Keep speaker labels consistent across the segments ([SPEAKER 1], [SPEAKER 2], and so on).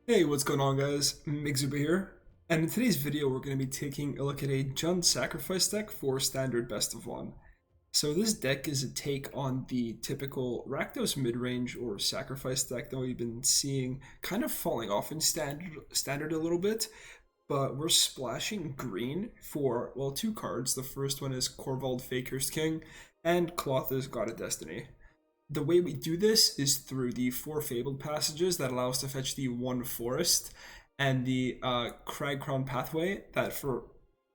[SPEAKER 1] Hey, what's going on, guys? Migzuba here, and in today's video we're going to be taking a look at a JUND sacrifice deck for standard best of one. So this deck is a take on the typical Rakdos mid-range or sacrifice deck that we've been seeing kind of falling off in standard a little bit, but we're splashing green for, well, two cards. The first one is Corvald Faker's King and Clotha's God of Destiny. The way we do this is through the four fabled passages that allow us to fetch the one forest and the Crag Crown pathway that for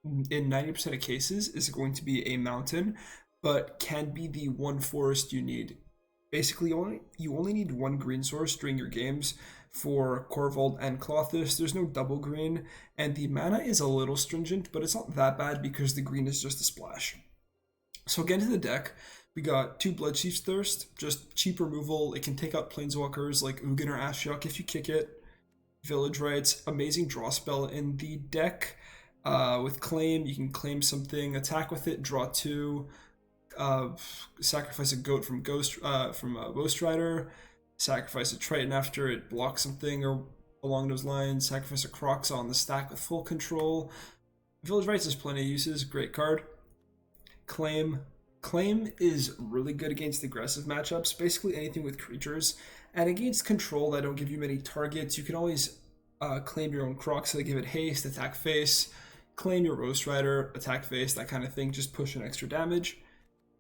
[SPEAKER 1] in 90% of cases is going to be a mountain, but can be the one forest you need. Basically, you only need one green source during your games for Corvald and Clothis. There's no double green, and the mana is a little stringent, but it's not that bad because the green is just a splash. So again to the deck, we got two Bloodchief's Thirst, just cheap removal. It can take out planeswalkers like Ugin or Ashiok if you kick it. Village Rites, amazing draw spell in the deck. With Claim, you can claim something, attack with it, draw two, sacrifice a goat from Ghost Rider, sacrifice a Triton after it blocks something or along those lines, sacrifice a Croxa on the stack with full control. Village Rites has plenty of uses, great card. Claim is really good against aggressive matchups, basically anything with creatures, and against control that don't give you many targets. You can always claim your own Crocs, so they give it haste, attack face, claim your Roast Rider, attack face, that kind of thing, just push an extra damage.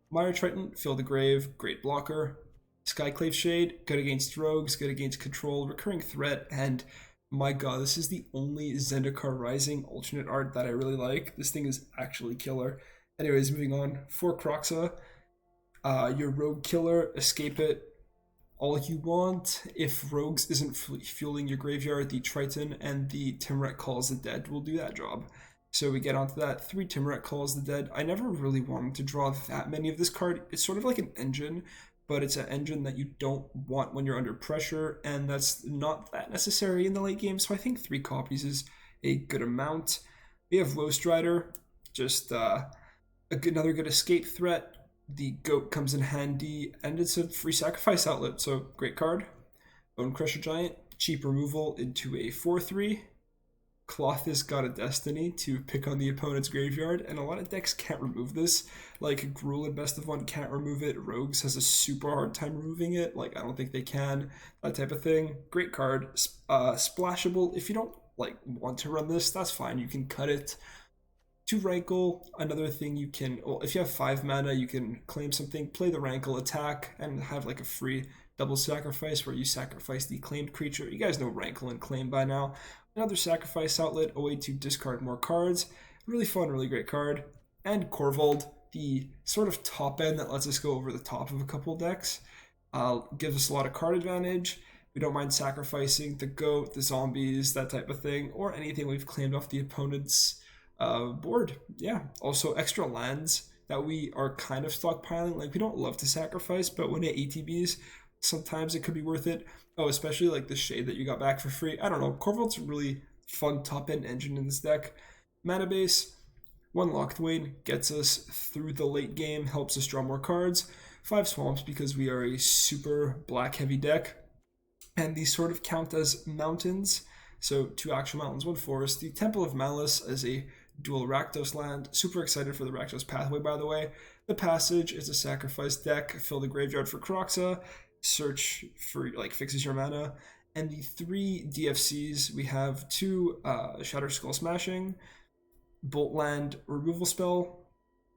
[SPEAKER 1] Mire Triton, Fill the Grave, great blocker. Skyclave Shade, good against rogues, good against control, recurring threat, and my god, this is the only Zendikar Rising alternate art that I really like. This thing is actually killer. Anyways, moving on. For Croxa, your Rogue Killer, escape it all you want. If Rogues isn't fueling your graveyard, the Triton and the Timuret Calls the Dead will do that job. So we get onto that. 3 Timuret Calls the Dead. I never really wanted to draw that many of this card. It's sort of like an engine, but it's an engine that you don't want when you're under pressure, and that's not that necessary in the late game, so I think 3 copies is a good amount. We have Roast Rider, just another good escape threat. The goat comes in handy, and it's a free sacrifice outlet, so great card. Bone Crusher Giant, cheap removal into a 4/3. Clothis God of Destiny to pick on the opponent's graveyard, and a lot of decks can't remove this. Like Gruul in Best of One can't remove it. Rogues has a super hard time removing it. Like I don't think they can. That type of thing. Great card. Splashable. If you don't like want to run this, that's fine. You can cut it. To Rankle, another thing you can, well, if you have 5 mana, you can claim something, play the Rankle attack, and have like a free double sacrifice where you sacrifice the claimed creature. You guys know Rankle and Claim by now. Another sacrifice outlet, a way to discard more cards. Really fun, really great card. And Corvald, the sort of top end that lets us go over the top of a couple decks. Gives us a lot of card advantage. We don't mind sacrificing the goat, the zombies, that type of thing, or anything we've claimed off the opponent's board. Yeah, also extra lands that we are kind of stockpiling. Like we don't love to sacrifice, but when it ATBs, sometimes it could be worth it. Oh, especially like the shade that you got back for free. I don't know. Corvald's a really fun top end engine in this deck. Mana base, 1 Lockthwain gets us through the late game, helps us draw more cards. 5 Swamps because we are a super black heavy deck. And these sort of count as mountains. So 2 actual mountains, 1 forest. The Temple of Malice as a dual Rakdos land. Super excited for the Rakdos pathway, by the way. The Passage is a sacrifice deck. Fill the graveyard for Croxa. Search for, like, fixes your mana. And the 3 DFCs, we have 2 Shatter Skull Smashing, Bolt Land removal spell.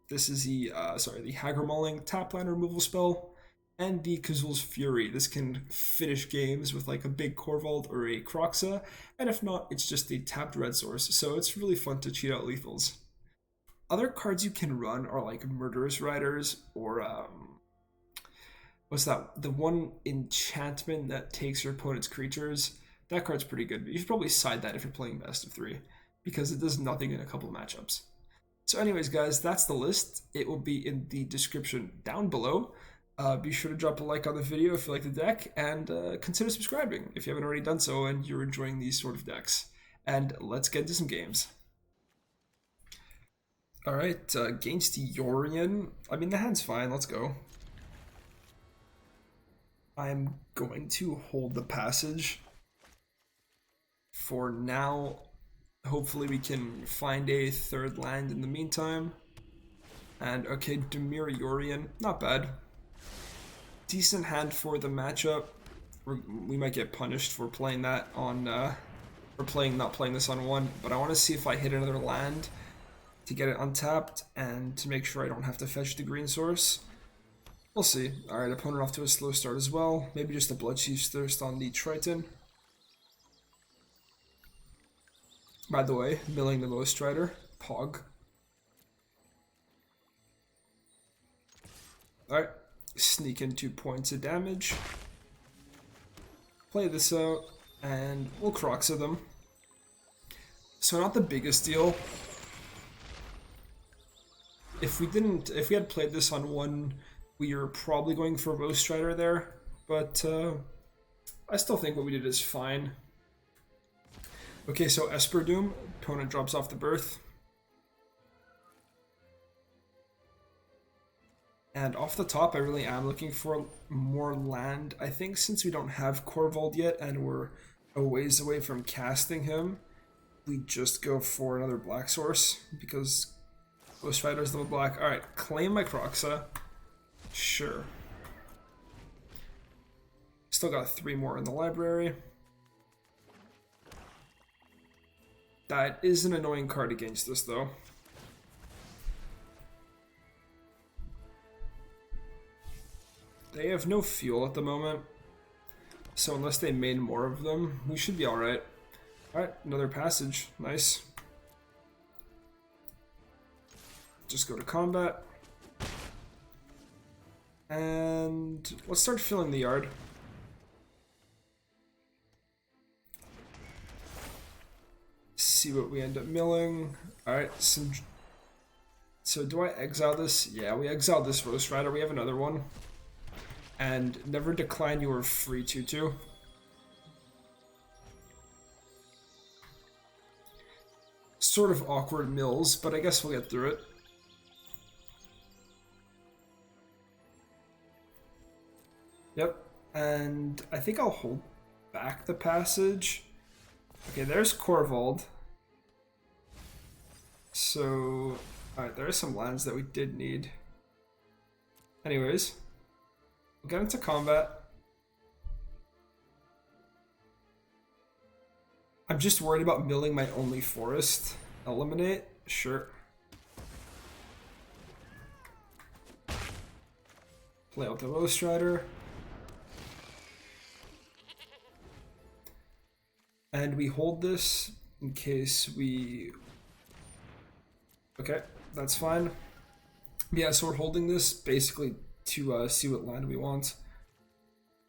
[SPEAKER 1] This is the Hagar Mauling tap land removal spell. And the Kazul's Fury. This can finish games with like a big Corvald or a Croxa, and if not, it's just a tapped red source, so it's really fun to cheat out lethals. Other cards you can run are like Murderous Riders or what's that? The one enchantment that takes your opponent's creatures. That card's pretty good, but you should probably side that if you're playing best of 3, because it does nothing in a couple of matchups. So anyways, guys, that's the list. It will be in the description down below. Be sure to drop a like on the video if you like the deck, and consider subscribing if you haven't already done so and you're enjoying these sort of decks. And let's get into some games. Alright, against Yorion. I mean, the hand's fine, let's go. I'm going to hold the passage. for now. Hopefully we can find a third land in the meantime. And okay, Dimir Yorion, not bad. Decent hand for the matchup. We might get punished for playing that on, not playing this on one, but I want to see if I hit another land to get it untapped and to make sure I don't have to fetch the green source. We'll see. Alright, opponent off to a slow start as well. Maybe just a Bloodchief's Thirst on the Triton. By the way, milling the Most Strider. Pog. Alright, sneak in 2 points of damage. Play this out, and we'll Croxa them. So not the biggest deal. If we had played this on one, we were probably going for Most Strider there, but I still think what we did is fine. Okay, so Esper Doom, opponent drops off the berth. And off the top, I really am looking for more land. I think since we don't have Corvold yet and we're a ways away from casting him, we just go for another black source because Ghost Rider's double black. Alright, claim my Croxa. Sure. Still got 3 more in the library. That is an annoying card against us though. They have no fuel at the moment, so unless they made more of them, we should be alright. Alright, another passage. Nice. Just go to combat. And let's start filling the yard. See what we end up milling. Alright, so do I exile this? Yeah, we exiled this Roast Rider. We have another one. And never decline your free 2/2. Sort of awkward mills, but I guess we'll get through it. Yep, and I think I'll hold back the passage. Okay, there's Corvold. So, alright, there are some lands that we did need. Anyways, we'll get into combat. I'm just worried about milling my only forest. Eliminate? Sure. Play out the Roast Rider. And we hold this in case we... Okay, that's fine. Yeah, so we're holding this basically to see what land we want.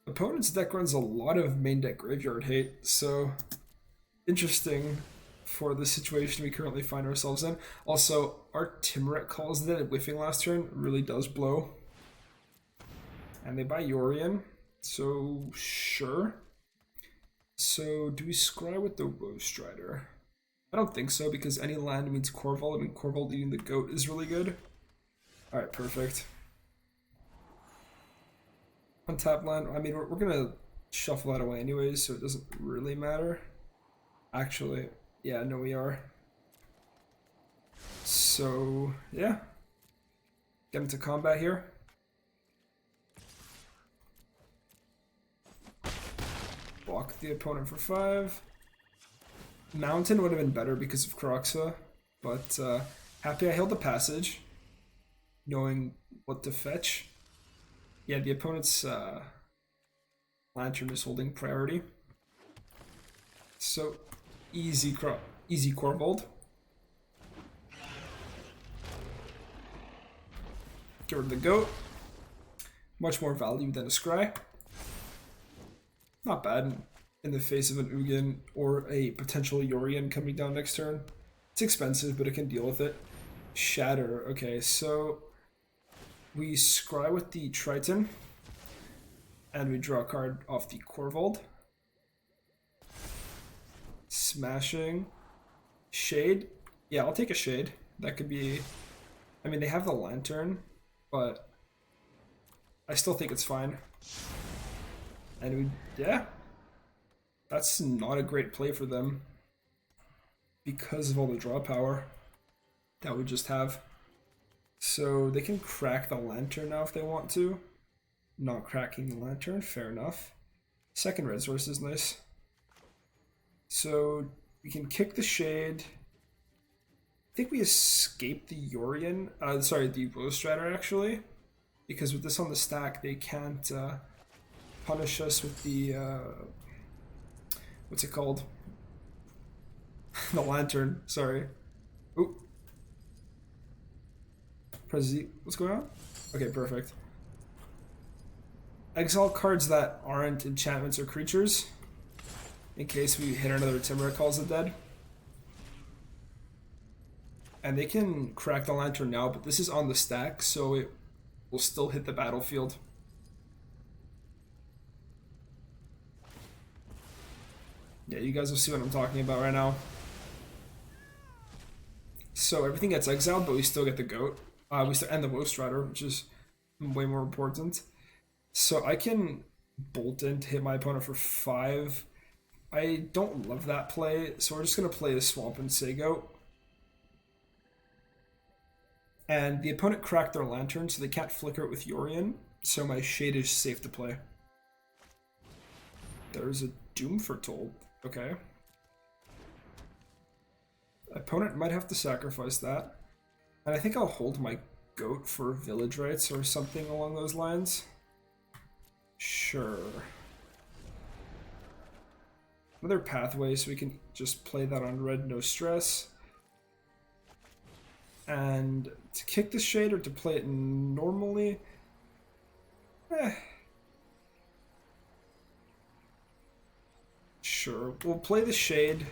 [SPEAKER 1] Opponent's deck runs a lot of main deck graveyard hate, so interesting for the situation we currently find ourselves in. Also, our Timuret calls that whiffing last turn really does blow. And they buy Yorion, so sure. So do we scry with the Roast Strider? I don't think so, because any land means Corvold, and Corvold eating the goat is really good. Alright, perfect. Untap land, I mean, we're gonna shuffle that away anyways, so it doesn't really matter. Actually, yeah, no we are. So, yeah. Get into combat here. Block the opponent for 5. Mountain would have been better because of Croxa, but happy I held the passage, knowing what to fetch. Yeah, the opponent's Lantern is holding priority. So, easy Corvold. Get rid of the goat. Much more value than a Scry. Not bad in the face of an Ugin or a potential Yorion coming down next turn. It's expensive, but it can deal with it. Shatter. Okay, so we scry with the Triton, and we draw a card off the Corvold. Smashing. Shade. Yeah, I'll take a Shade. That could be... I mean, they have the Lantern, but I still think it's fine. And we... yeah. that's not a great play for them because of all the draw power that we just have. So they can crack the lantern now if they want to. Not cracking the lantern, fair enough. Second red source is nice. So we can kick the shade. I think we escaped the Yorion, the Rostrader actually, because with this on the stack, they can't punish us with the what's it called? The lantern. Sorry. Oop. Press Z. What's going on? Okay, perfect. Exile cards that aren't enchantments or creatures, in case we hit another Timber Calls the Dead. And they can crack the lantern now, but this is on the stack, so it will still hit the battlefield. Yeah, you guys will see what I'm talking about right now. So everything gets exiled, but we still get the goat. We still end the Woe Rider, which is way more important. So I can bolt in to hit my opponent for 5. I don't love that play, so we're just gonna play a Swamp and Sago. And the opponent cracked their lantern, so they can't flicker it with Yorion, so my shade is safe to play. There's a Doom Foretold. Okay. Opponent might have to sacrifice that. And I think I'll hold my goat for Village Rites or something along those lines. Sure. Another pathway, so we can just play that on red, no stress. And to kick the shade or to play it normally, sure, we'll play the shade.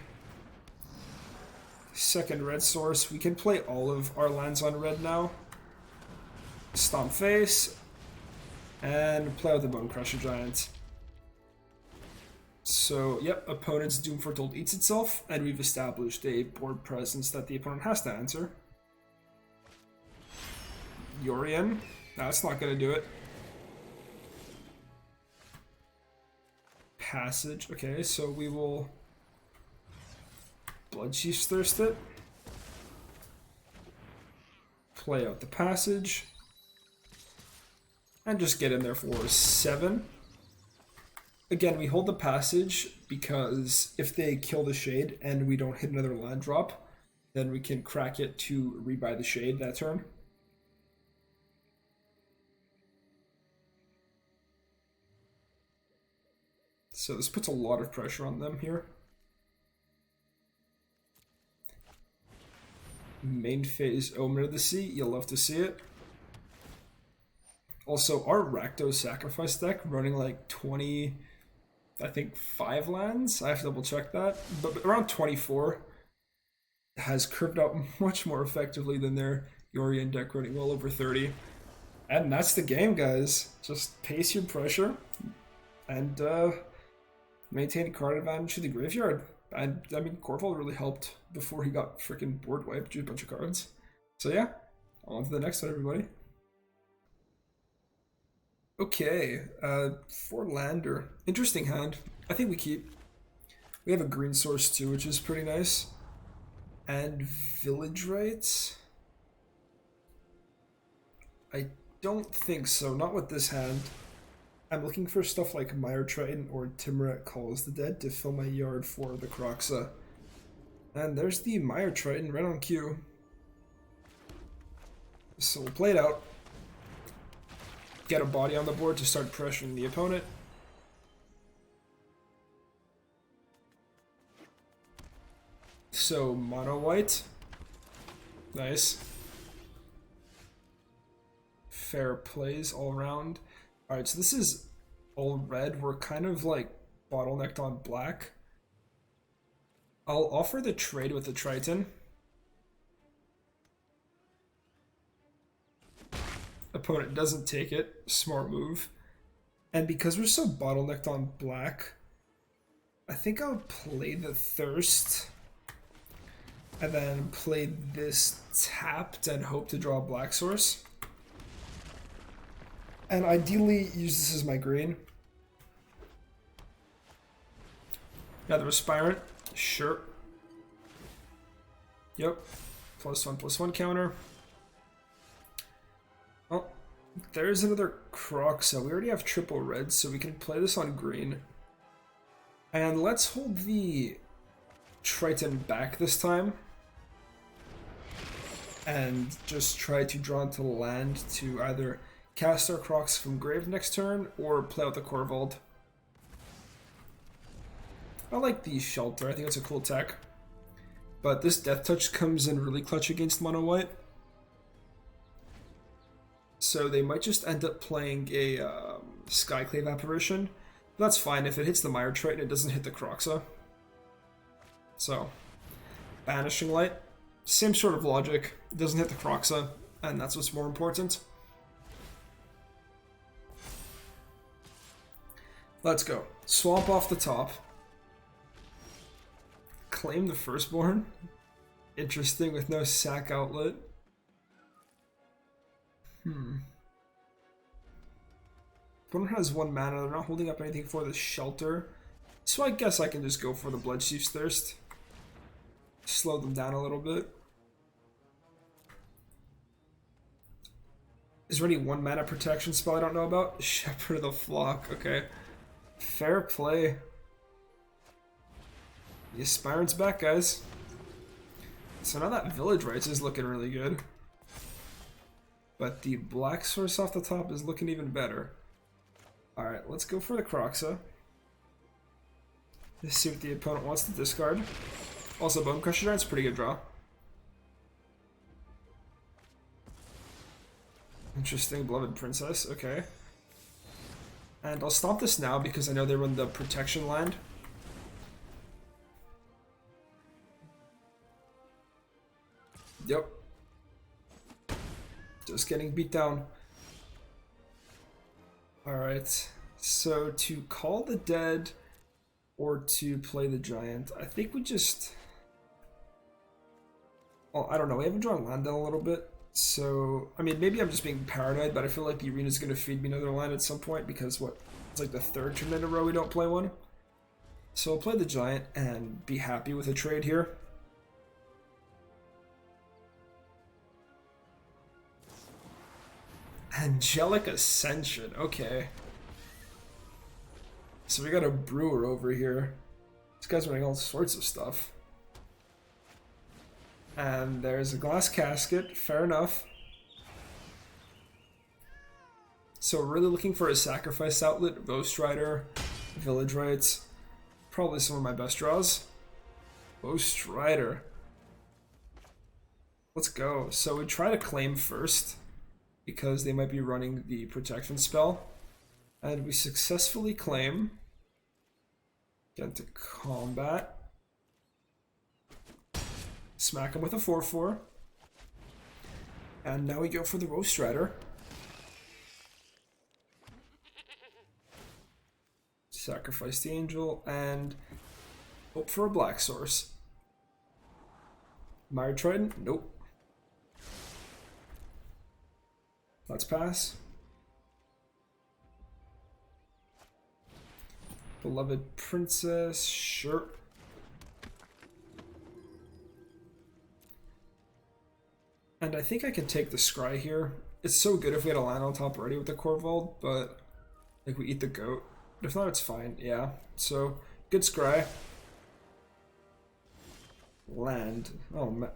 [SPEAKER 1] Second red source. We can play all of our lands on red now. Stomp face. And play out the Bone Crusher Giant. So, yep, opponent's Doom Foretold eats itself, and we've established a board presence that the opponent has to answer. Yorion. That's not going to do it. Passage. Okay, so we will Bloodchief's Thirst it. Play out the passage. And just get in there for 7. Again, we hold the passage because if they kill the shade and we don't hit another land drop, then we can crack it to rebuy the shade that turn. So this puts a lot of pressure on them here. Main phase Omen of the Sea, you'll love to see it. Also, our Rakdos Sacrifice deck running like 20, I think 5 lands. I have to double check that, but around 24 has curved out much more effectively than their Yorion deck running well over 30. And that's the game, guys. Just pace your pressure and maintain card advantage to the graveyard. And I mean, Corval really helped before he got freaking board wiped to a bunch of cards. So yeah, on to the next one, everybody. Okay, 4 lander. Interesting hand. I think we keep. We have a green source too, which is pretty nice. And Village Rites? I don't think so, not with this hand. I'm looking for stuff like Mire Triton or Timuret Calls the Dead to fill my yard for the Kroxa. And there's the Mire Triton right on cue. So we'll play it out. Get a body on the board to start pressuring the opponent. So mono white. Nice. Fair plays all around. Alright, so this is all red. We're kind of like bottlenecked on black. I'll offer the trade with the Triton. Opponent doesn't take it. Smart move. And because we're so bottlenecked on black, I think I'll play the Thirst. And then play this tapped and hope to draw a black source. And ideally use this as my green. Another Aspirant. Sure. Yep. +1/+1 counter. Oh, there's another Croxa. We already have triple red, so we can play this on green. And let's hold the Triton back this time. And just try to draw into land to either cast our Crocs from grave next turn or play out the Corvold. I like the Shelter, I think it's a cool tech. But this Death Touch comes in really clutch against mono white. So they might just end up playing a Skyclave Apparition. That's fine, if it hits the Mire Triton, it doesn't hit the Croxa. So, Banishing Light, same sort of logic, it doesn't hit the Croxa, and that's what's more important. Let's go. Swamp off the top. Claim the Firstborn. Interesting, with no sack outlet. Opponent has 1 mana, they're not holding up anything for the Shelter. So I guess I can just go for the Bloodchief's Thirst. Slow them down a little bit. Is there any 1 mana protection spell I don't know about? Shepherd of the Flock, okay. Fair play. The Aspirant's back, guys. So now that Village Rites is looking really good. But the Black Source off the top is looking even better. Alright, let's go for the Croxa. Let's see what the opponent wants to discard. Also, Bone Crusher Giant's a pretty good draw. Interesting, Beloved Princess, okay. And I'll stop this now because I know they run the protection land. Yep. Just getting beat down. Alright, so to call the dead or to play the giant, I think we just... Well, I don't know, we haven't drawn land in a little bit, so... I mean, maybe I'm just being paranoid, but I feel like the arena's going to feed me another land at some point because, what, it's like the 3rd turn in a row we don't play one. So I'll play the giant and be happy with a trade here. Angelic Ascension, okay. So we got a brewer over here. This guy's running all sorts of stuff. And there's a glass casket, fair enough. So we're really looking for a sacrifice outlet, Ghost Rider, Village Rites. Probably some of my best draws. Ghost Rider. Let's go. So we try to claim first, because they might be running the protection spell. And we successfully claim. Get into combat. Smack him with a 4/4. And now we go for the Roast Rider. Sacrifice the Angel and hope for a Black Source. Mire Triton? Nope. Let's pass. Beloved Princess, sure. And I think I can take the Scry here. It's so good if we had a land on top already with the Corvold, but like we eat the goat. But if not, it's fine. Yeah. So good Scry. Land. Oh man.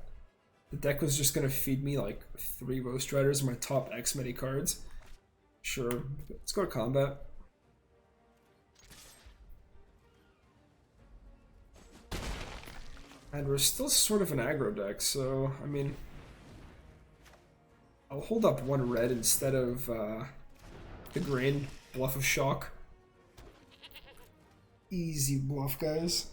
[SPEAKER 1] The deck was just gonna feed me like 3 Roast Riders and my top X many cards. Sure. Let's go to combat. And we're still sort of an aggro deck, so I mean, I'll hold up 1 red instead of the green. Bluff of Shock. Easy bluff, guys.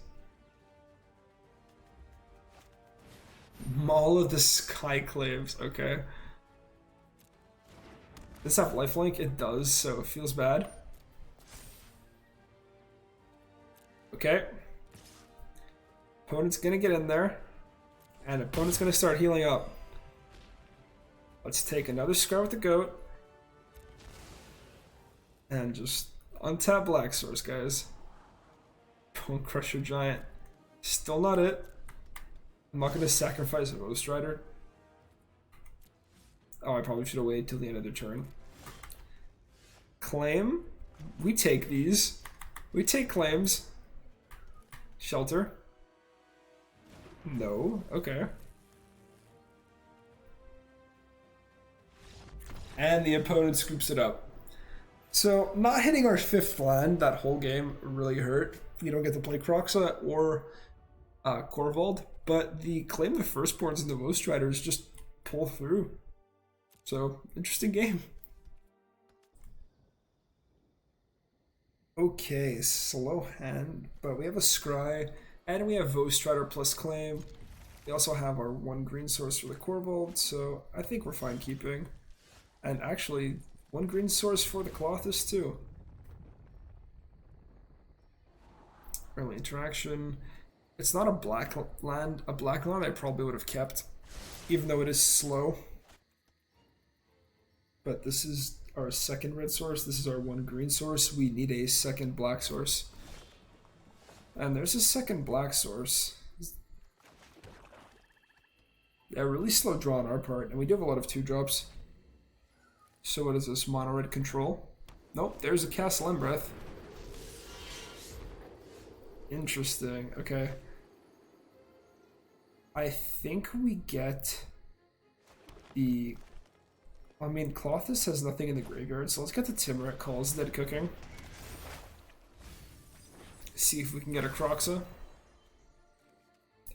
[SPEAKER 1] Maul of the Skyclaves, okay. Does this have lifelink? It does, so it feels bad. Okay. Opponent's gonna get in there, and opponent's gonna start healing up. Let's take another Scar with the goat, and just untap Black Source, guys. Bone Crusher Giant. Still not it. I'm not going to sacrifice a Ghost Rider. Oh, I probably should have waited till the end of the turn. Claim. We take these. We take claims. Shelter. No. Okay. And the opponent scoops it up. So, not hitting our 5th land that whole game really hurt. You don't get to play Kroxa or Korvold, but the claim the firstborns and the Ghost Riders just pull through. So, interesting game. Okay, slow hand, but we have a Scry, and we have Ghost Rider plus claim. We also have our 1 green source for the Korvold, so I think we're fine keeping. And actually, 1 green source for the Colossus too. Early interaction. It's not a black land. A black land I probably would have kept, even though it is slow. But this is our 2nd red source. This is our 1 green source. We need a 2nd black source. And there's a 2nd black source. Yeah, really slow draw on our part, and we do have a lot of 2-drops. So what is this? Mono red control? Nope, there's a Castle Embereth. Interesting. Okay. I think we get the... I mean, Colossus has nothing in the graveyard, so let's get the Timurit Calls Dead Cooking. See if we can get a Kroxa.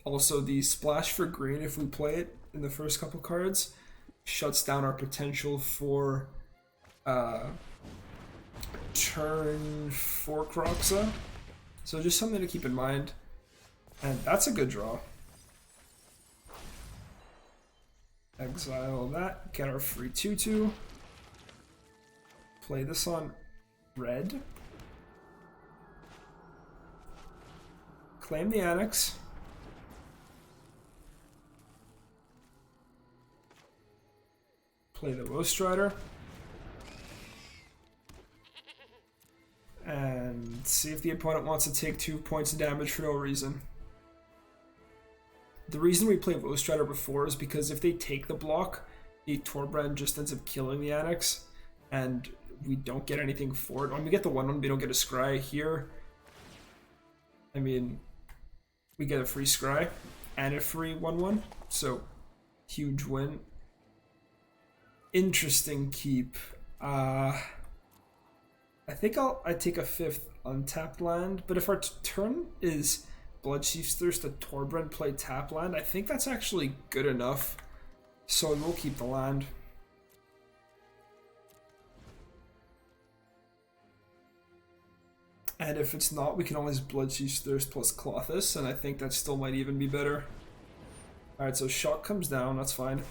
[SPEAKER 1] Also, the splash for green, if we play it in the first couple cards, shuts down our potential for turn 4 Kroxa. So just something to keep in mind. And that's a good draw. Exile that, get our free 2/2. Play this on red. Claim the Annex. Play the Ghost Rider. And see if the opponent wants to take 2 points of damage for no reason. The reason we play Ghost Rider before is because if they take the block, the Torbrand just ends up killing the Annex, and we don't get anything for it. When we get the 1/1, we don't get a Scry here. I mean, we get a free Scry and a free 1/1, so huge win. Interesting keep. I think I'd take a 5th untapped land, but if our turn is Bloodchief's Thirst, a Torbrand play tap land, I think that's actually good enough. So we'll keep the land. And if it's not, we can always Bloodchief's Thirst plus Colossus, and I think that still might even be better. Alright, so Shock comes down, that's fine.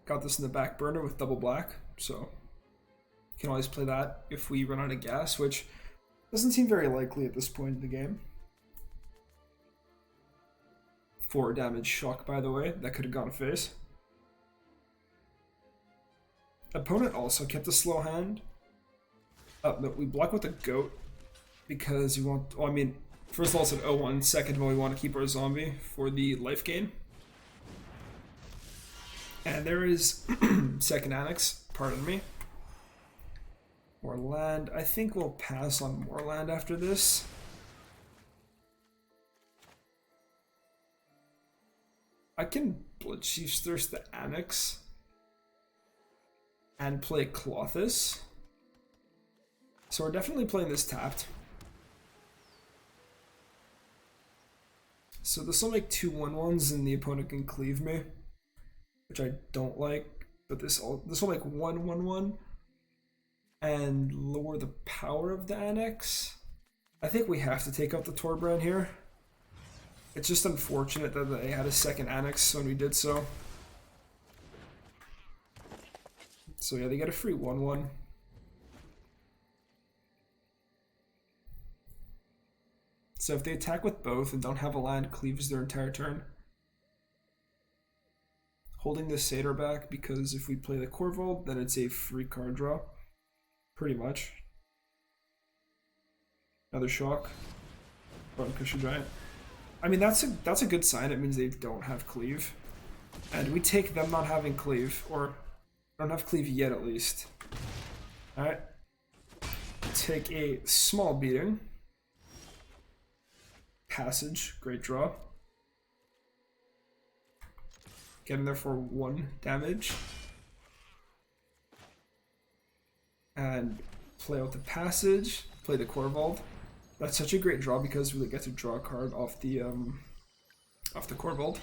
[SPEAKER 1] Got this in the back burner with double black, so you can always play that if we run out of gas, which doesn't seem very likely at this point in the game. 4 damage Shock, by the way, that could have gone face. Opponent also kept a slow hand. But we block with the Goat because you want, well, I mean, first of all it's an 0/1, second of all we want to keep our zombie for the life gain. And there is 2nd Annex, pardon me. More land. I think we'll pass on more land after this. I can Bloodchief's Thirst the Annex and play Colossus. So we're definitely playing this tapped. So this will make 2 1/1s and the opponent can cleave me, which I don't like, but this will make 1 1/1 and lower the power of the Annex. I think we have to take out the Torbrand here. It's just unfortunate that they had a 2nd Annex when we did so. So yeah, they get a free 1/1. So if they attack with both and don't have a land, cleaves their entire turn. Holding the Satyr back because if we play the Korvold, then it's a free card draw. Pretty much. Another shock. Bone Crusher Giant. I mean, that's a good sign. It means they don't have cleave. And we take them not having cleave, or don't have cleave yet at least. Alright. Take a small beating. Passage, great draw. Getting there for 1 damage. And play out the passage, play the Corvold. That's such a great draw because we get to draw a card off the Corvold.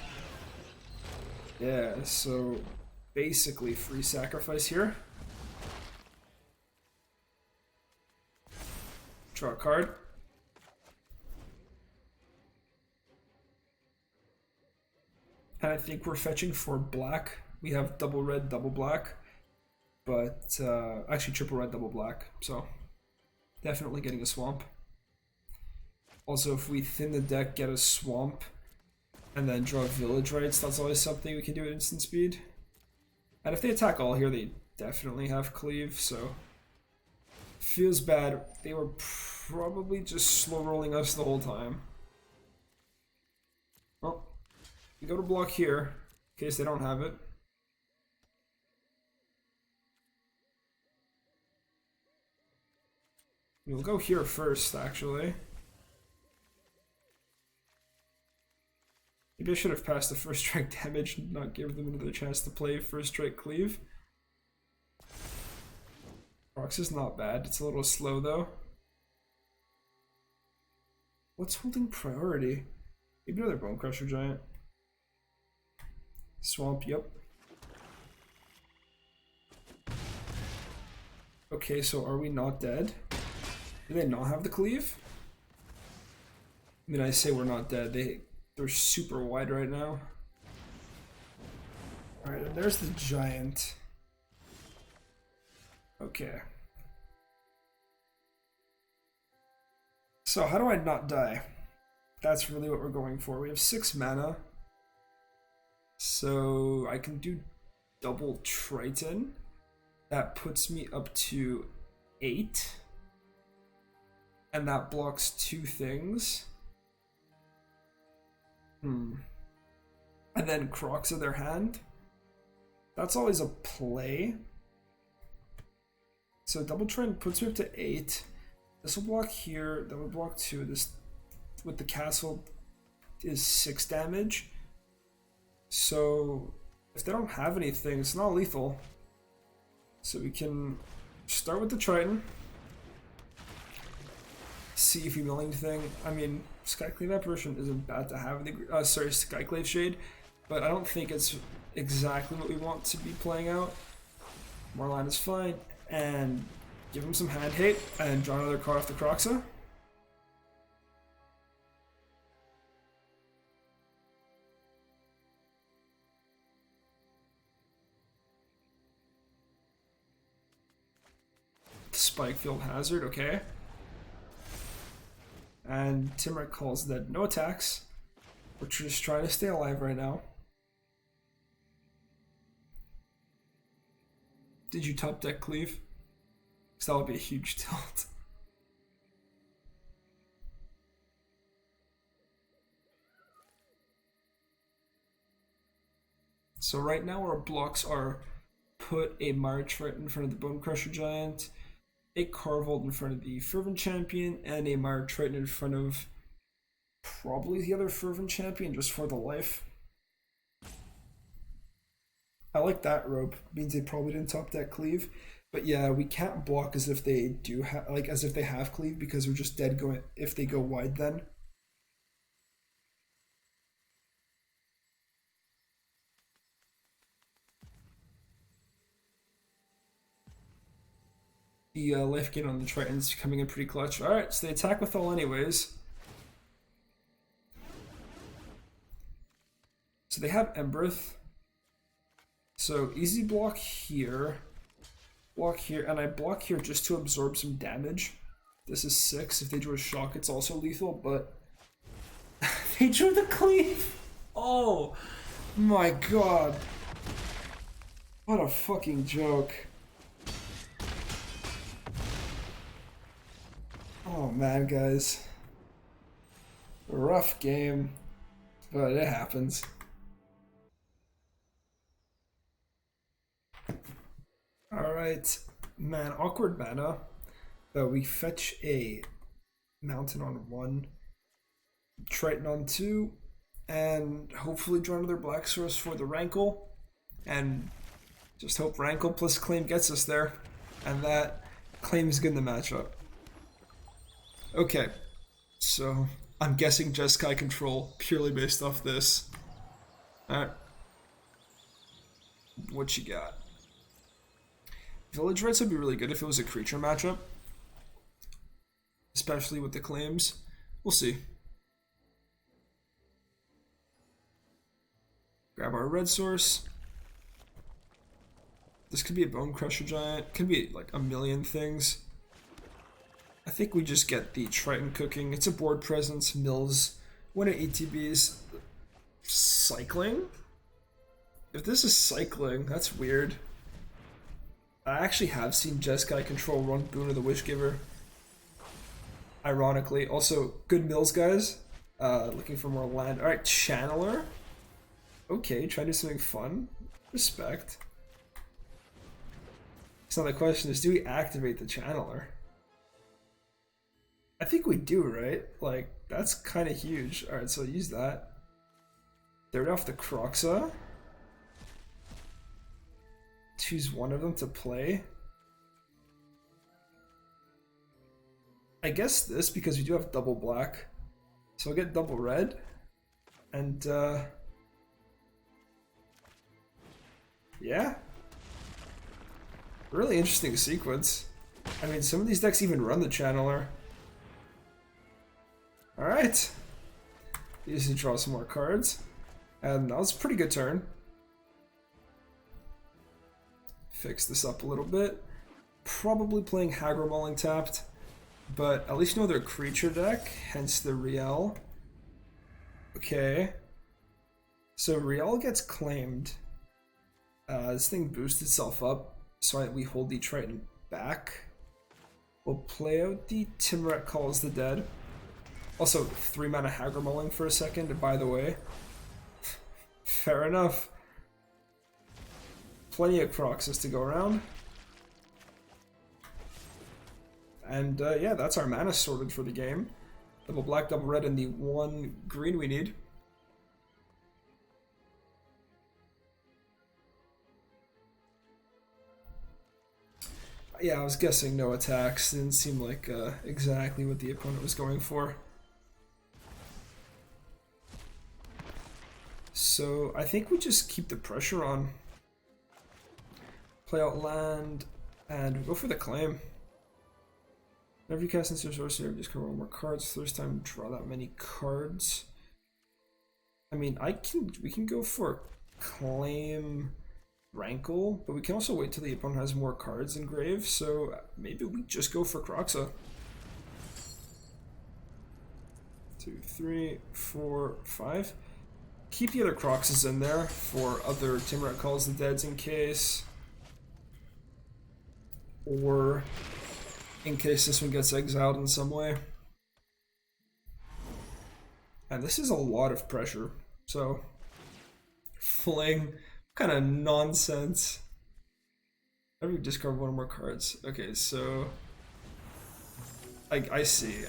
[SPEAKER 1] Yeah, so basically free sacrifice here. Draw a card. And I think we're fetching for black. We have double red, double black. But actually triple red, double black. So definitely getting a swamp. Also, if we thin the deck, get a swamp, and then draw village rights, that's always something we can do at instant speed. And if they attack all here, they definitely have cleave, so feels bad. They were probably just slow rolling us the whole time. Well, we go to block here, in case they don't have it. We'll go here first, actually. Maybe I should have passed the first strike damage and not give them another chance to play first strike cleave. Prox is not bad. It's a little slow though. What's holding priority? Maybe another Bone Crusher Giant. Swamp, yep. Okay, so are we not dead? Do they not have the cleave? I mean, I say we're not dead. They're super wide right now. Alright, and there's the giant. Okay. So how do I not die? That's really what we're going for. We have 6 mana. So I can do double Triton. That puts me up to 8. And that blocks 2 things. And then Crocs of their hand. That's always a play. So double trend puts me up to 8. This will block here. That will block 2. This with the castle is 6 damage. So if they don't have anything, it's not lethal. So we can start with the Triton. See if we mill anything. I mean, Skyclave Apparition isn't bad to have in the Skyclave Shade, but I don't think it's exactly what we want to be playing out. Marline is fine, and give him some hand hate and draw another card off the Croxa. Spikefield Hazard, okay. And Timric calls that no attacks. We're just trying to stay alive right now. Did you top deck cleave? Because that would be a huge tilt. So right now our blocks are put a March right in front of the Bone Crusher Giant, a Corvold in front of the Fervent Champion, and a Mire Triton in front of probably the other Fervent Champion just for the life. I like that rope. Means they probably didn't top deck cleave. But yeah, we can't block as if they do have as if they have cleave because we're just dead going if they go wide then. The life gain on the Tritons coming in pretty clutch. Alright, so they attack with all anyways. So they have Emberth. So easy block here, and I block here just to absorb some damage. This is 6. If they drew a shock, it's also lethal, but they drew the cleave. Oh my god. What a fucking joke. Oh man, guys. Rough game, but it happens. Alright, man, awkward mana. But we fetch a Mountain on 1, Triton on 2, and hopefully draw another black source for the Rankle. And just hope Rankle plus Claim gets us there. And that Claim is good in the matchup. Okay, so I'm guessing Jeskai control purely based off this. Alright. What you got? Village Rights would be really good if it was a creature matchup. Especially with the claims. We'll see. Grab our red source. This could be a Bone Crusher Giant. Could be like a million things. I think we just get the Triton cooking. It's a board presence, mills, 1 ATBs. Cycling? If this is cycling, that's weird. I actually have seen Jeskai control run Boon of the Wishgiver. Ironically. Also, good mills, guys. Looking for more land. Alright, Channeler. Okay, try to do something fun. Respect. So the question is, do we activate the Channeler? I think we do, right? Like, that's kind of huge. Alright, so use that. Third off the Croxa. Choose one of them to play. I guess this, because we do have double black. So I'll get double red. And, yeah. Really interesting sequence. I mean, some of these decks even run the Channeler. Alright. Easy to draw some more cards. And that was a pretty good turn. Fix this up a little bit. Probably playing Haggard Mauling tapped. But at least know their creature deck, hence the Riel. Okay. So Riel gets claimed. This thing boosts itself up, so we hold the Triton back. We'll play out the Timuret Calls the Dead. Also, 3 mana Haggard Mauling for a second, and by the way. Fair enough. Plenty of Croxus to go around. And yeah, that's our mana sorted for the game. Double black, double red, and the 1 green we need. Yeah, I was guessing no attacks. Didn't seem like exactly what the opponent was going for. So I think we just keep the pressure on. Play out land, and go for the claim. Whenever you cast into your sorcery, just cover 1 more cards. First time draw that many cards. I mean, we can go for claim Rankle, but we can also wait till the opponent has more cards in grave, so maybe we just go for Croxa. 2, 3, 4, 5. Keep the other Croxes in there for other Timuret Calls the Deads in case. Or in case this one gets exiled in some way. And this is a lot of pressure, so fling, kind of nonsense. How do we discard 1 more cards? Okay, so I see.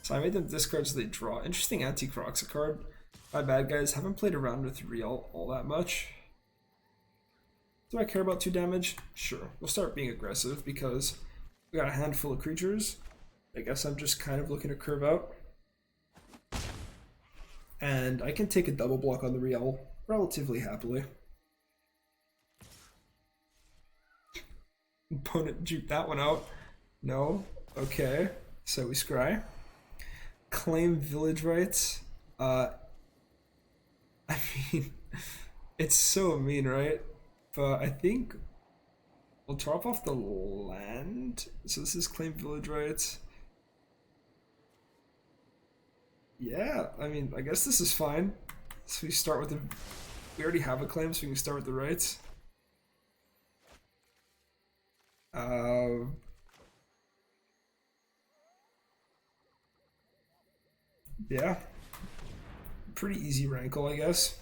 [SPEAKER 1] So I made them discard so they draw. Interesting anti-Croxa card. My bad, guys. Haven't played around with Riel all that much. Do I care about 2 damage? Sure. We'll start being aggressive because we got a handful of creatures. I guess I'm just kind of looking to curve out. And I can take a double block on the Riel relatively happily. Opponent juke that one out. No. Okay. So we scry. Claim village rights. I mean, it's so mean, right? But I think we'll drop off the land. So this is claim village rights. Yeah, I mean, I guess this is fine. So we start with the... We already have a claim, so we can start with the rights. Yeah, pretty easy rankle, I guess.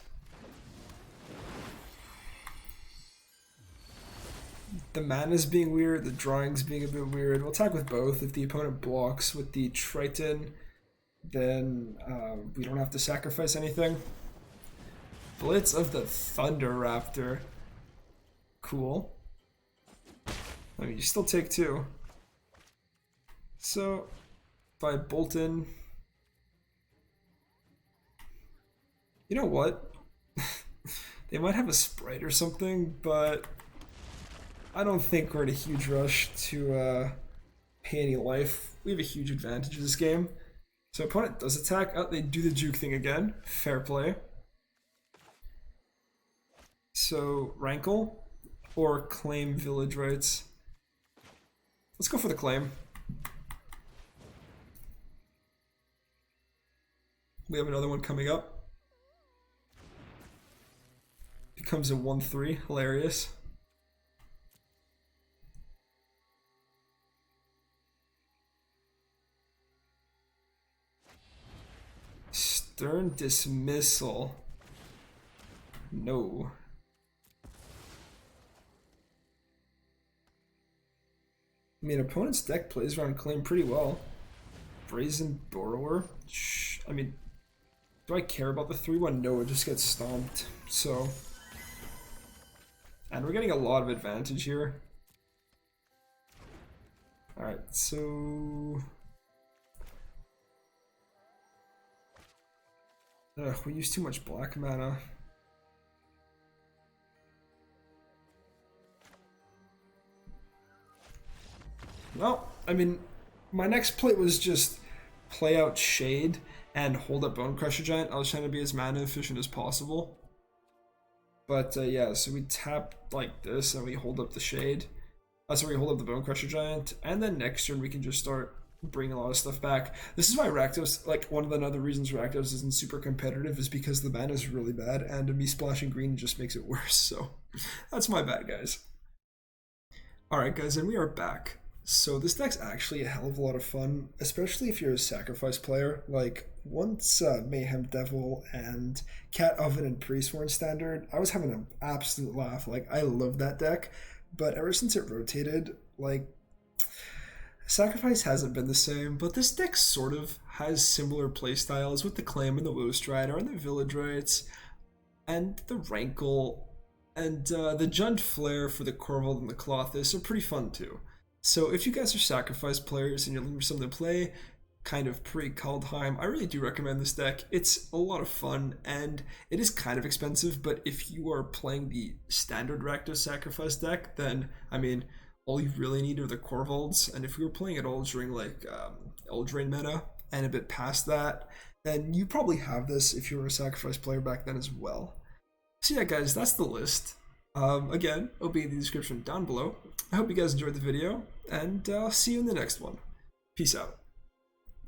[SPEAKER 1] The mana's being weird, the drawing's being a bit weird. We'll attack with both. If the opponent blocks with the Triton, then we don't have to sacrifice anything. Blitz of the Thunder Raptor. Cool. I mean, you still take 2. So, if I bolt in... You know what? They might have a Sprite or something, but I don't think we're in a huge rush to pay any life. We have a huge advantage in this game. So opponent does attack. Oh, they do the juke thing again. Fair play. So rankle or claim village rights. Let's go for the claim. We have another one coming up. Becomes a 1-3. Hilarious. Stern dismissal. No. I mean, opponent's deck plays around claim pretty well. Brazen Borrower. I mean, do I care about the 3-1? No, it just gets stomped. So, and we're getting a lot of advantage here. Alright, so... Ugh, we use too much black mana. Well, I mean, my next play was just play out Shade and hold up Bone Crusher Giant. I was trying to be as mana efficient as possible. But yeah, so we tap like this and we hold up the Shade. So we hold up the Bone Crusher Giant, and then next turn we can just start bringing a lot of stuff back. This is why Rakdos, like one of the other reasons Rakdos isn't super competitive is because the mana is really bad, and me splashing green just makes it worse. So that's my bad, guys. Alright guys, and we are back. So this deck's actually a hell of a lot of fun, especially if you're a sacrifice player. Like, once Mayhem Devil and Cat Oven and Priest were in Standard, I was having an absolute laugh. Like, I love that deck, but ever since it rotated, like, Sacrifice hasn't been the same, but this deck sort of has similar playstyles with the Claim and the Woe Strider and the Village Rights and the Rankle and the Jund Flare for the Corvold and the Clothis are pretty fun too. So if you guys are Sacrifice players and you're looking for something to play, kind of pre-Kaldheim, I really do recommend this deck. It's a lot of fun, and it is kind of expensive, but if you are playing the standard Rakdos Sacrifice deck, then, I mean, all you really need are the Corvolds, and if you were playing at all during, like, Eldraine meta, and a bit past that, then you probably have this if you were a Sacrifice player back then as well. So yeah, guys, that's the list. Again, it'll be in the description down below. I hope you guys enjoyed the video, and I'll see you in the next one. Peace out.